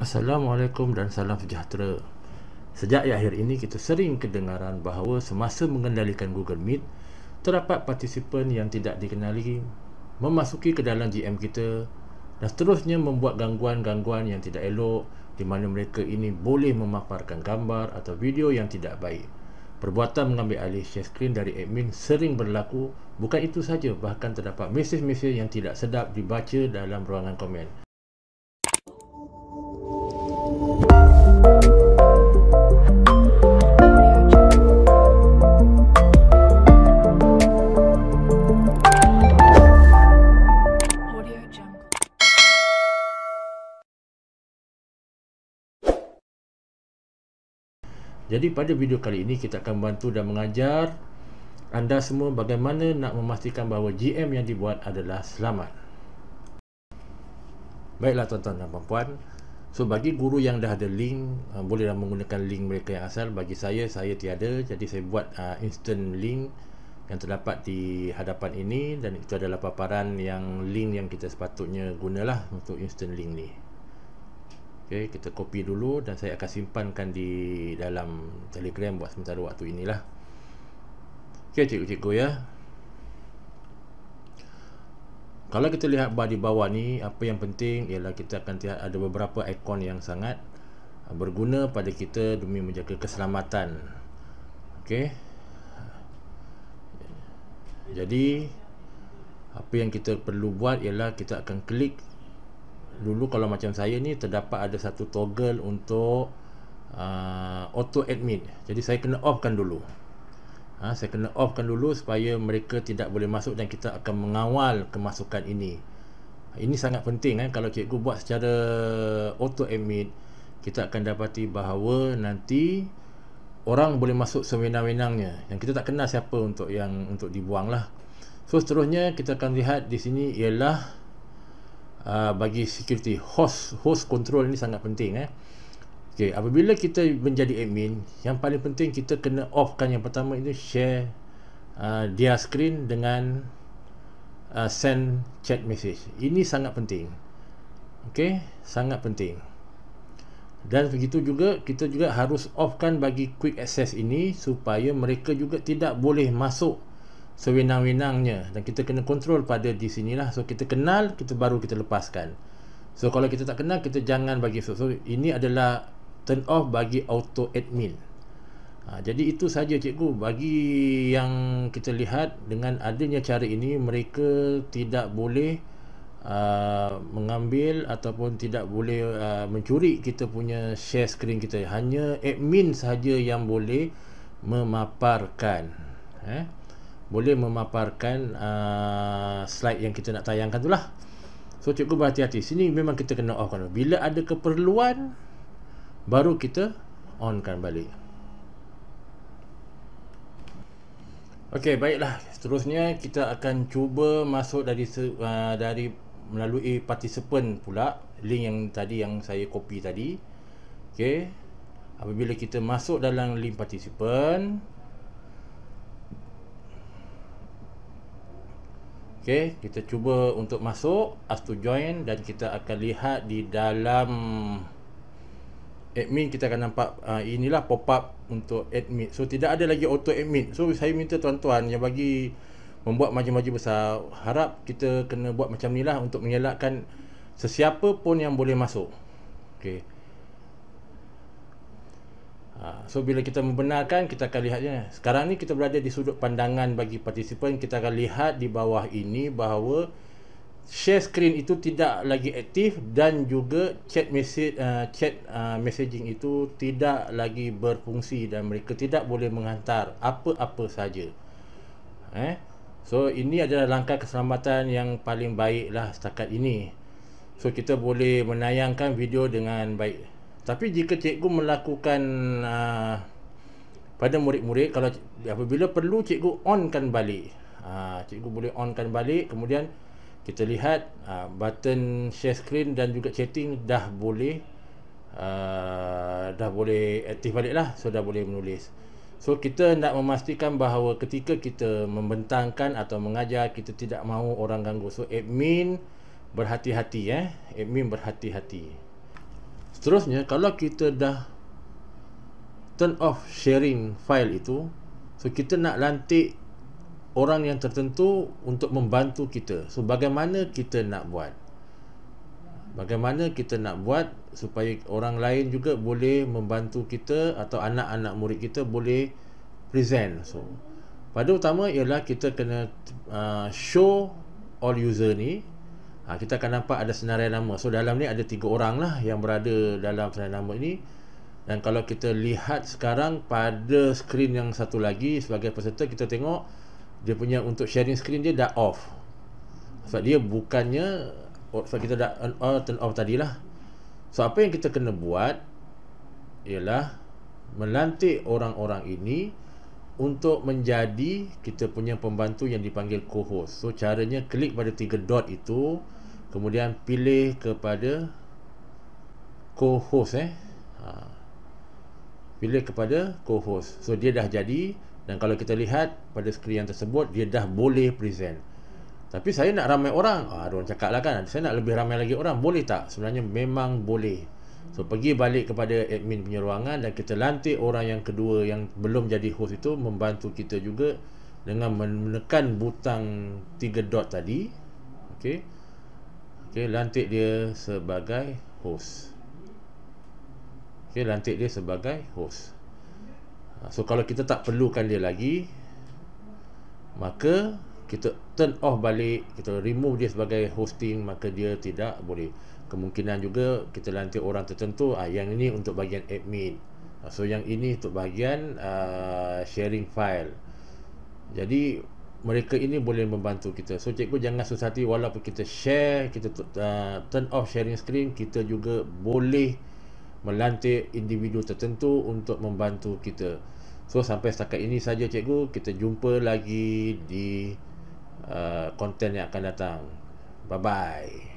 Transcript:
Assalamualaikum dan salam sejahtera. Sejak akhir ini kita sering kedengaran bahawa semasa mengendalikan Google Meet, terdapat partisipan yang tidak dikenali memasuki ke dalam GM kita dan seterusnya membuat gangguan-gangguan yang tidak elok, di mana mereka ini boleh memaparkan gambar atau video yang tidak baik. Perbuatan mengambil alih share screen dari admin sering berlaku. Bukan itu saja, bahkan terdapat mesej-mesej yang tidak sedap dibaca dalam ruangan komen. Jadi pada video kali ini kita akan bantu dan mengajar anda semua bagaimana nak memastikan bahawa GM yang dibuat adalah selamat. Baiklah tuan-tuan dan puan-puan, so bagi guru yang dah ada link, bolehlah menggunakan link mereka yang asal. Bagi saya tiada, jadi saya buat instant link yang terdapat di hadapan ini, dan itu adalah paparan yang link yang kita sepatutnya gunalah untuk instant link ni. Okay, kita copy dulu dan saya akan simpankan di dalam Telegram buat sementara waktu inilah. Okay, cikgu-cikgu ya. Kalau kita lihat bar di bawah ni, apa yang penting ialah kita akan lihat ada beberapa ikon yang sangat berguna pada kita demi menjaga keselamatan. Okay. Jadi apa yang kita perlu buat ialah kita akan klik dulu. Kalau macam saya ni, terdapat ada satu toggle untuk auto admin. Jadi saya kena offkan dulu. Saya kena offkan dulu supaya mereka tidak boleh masuk dan kita akan mengawal kemasukan ini. Ini sangat penting. Kalau cikgu buat secara auto admin, kita akan dapati bahawa nanti orang boleh masuk sewenang-wenangnya yang kita tak kenal siapa untuk dibuang lah. So seterusnya kita akan lihat di sini ialah bagi security, host control ni sangat penting. Okay, apabila kita menjadi admin, yang paling penting kita kena offkan yang pertama itu share dia screen dengan send chat message. Ini sangat penting. Okay, sangat penting. Dan begitu juga kita juga harus offkan bagi quick access ini supaya mereka juga tidak boleh masuk sewenang-wenangnya, dan kita kena kontrol pada di sinilah. So kita kenal, kita baru kita lepaskan. So kalau kita tak kenal, kita jangan bagi. So ini adalah turn off bagi auto admin. Jadi itu saja cikgu bagi yang kita lihat. Dengan adanya cara ini, mereka tidak boleh mengambil ataupun tidak boleh mencuri kita punya share screen kita. Hanya admin saja yang boleh memaparkan boleh memaparkan slide yang kita nak tayangkan tu lah. So cikgu berhati-hati. Sini memang kita kena off kan. Bila ada keperluan, baru kita onkan balik. Okey, baiklah. Seterusnya kita akan cuba masuk dari melalui partisipan pula, link yang tadi yang saya copy tadi. Okey. Apabila kita masuk dalam link partisipan, okay, kita cuba untuk masuk, ask to join, dan kita akan lihat di dalam admin kita akan nampak inilah pop-up untuk admin. So tidak ada lagi auto admin. So saya minta tuan-tuan yang bagi membuat maju-maju besar, harap kita kena buat macam ni lah untuk mengelakkan sesiapa pun yang boleh masuk. Okay. So bila kita membenarkan, kita akan lihatnya. Sekarang ni kita berada di sudut pandangan bagi partisipan. Kita akan lihat di bawah ini bahawa share screen itu tidak lagi aktif, dan juga chat messaging itu tidak lagi berfungsi, dan mereka tidak boleh menghantar apa-apa saja. So ini adalah langkah keselamatan yang paling baiklah setakat ini. So kita boleh menayangkan video dengan baik. Tapi jika cikgu melakukan pada murid-murid, kalau apabila perlu, cikgu onkan balik. Cikgu boleh onkan balik. Kemudian kita lihat button share screen dan juga chatting dah boleh aktif balik lah. So dah boleh menulis. So kita nak memastikan bahawa ketika kita membentangkan atau mengajar, kita tidak mahu orang ganggu. So admin berhati-hati, admin berhati-hati. Seterusnya, kalau kita dah turn off sharing file itu, so kita nak lantik orang yang tertentu untuk membantu kita. So bagaimana kita nak buat? Bagaimana kita nak buat supaya orang lain juga boleh membantu kita, atau anak-anak murid kita boleh present? So pada utama ialah kita kena show all user ni. Kita akan nampak ada senarai nama. So dalam ni ada 3 orang lah yang berada dalam senarai nama ini. Dan kalau kita lihat sekarang pada skrin yang satu lagi, sebagai peserta kita tengok dia punya untuk sharing screen dia dah off. Sebab dia bukannya, sebab kita dah turn off tadilah. So apa yang kita kena buat ialah melantik orang-orang ini untuk menjadi kita punya pembantu yang dipanggil co-host. So caranya klik pada 3 dot itu, kemudian pilih kepada co-host pilih kepada co-host. So dia dah jadi, dan kalau kita lihat pada skrin yang tersebut, dia dah boleh present. Tapi saya nak ramai orang. Ada orang cakap lah kan, saya nak lebih ramai lagi orang. Boleh tak? Sebenarnya memang boleh. So pergi balik kepada admin punya ruangan, dan kita lantik orang yang kedua yang belum jadi host itu membantu kita juga dengan menekan butang 3 dot tadi. Okey, lantik dia sebagai host. Lantik dia sebagai host. So kalau kita tak perlukan dia lagi, maka kita turn off balik, kita remove dia sebagai hosting, maka dia tidak boleh. Kemungkinan juga kita lantik orang tertentu, yang ini untuk bahagian admin, so yang ini untuk bahagian sharing file. Jadi mereka ini boleh membantu kita. So cikgu jangan susah hati, walaupun kita share, kita turn off sharing screen, kita juga boleh melantik individu tertentu untuk membantu kita. So sampai setakat ini saja cikgu. Kita jumpa lagi di konten yang akan datang. Bye bye.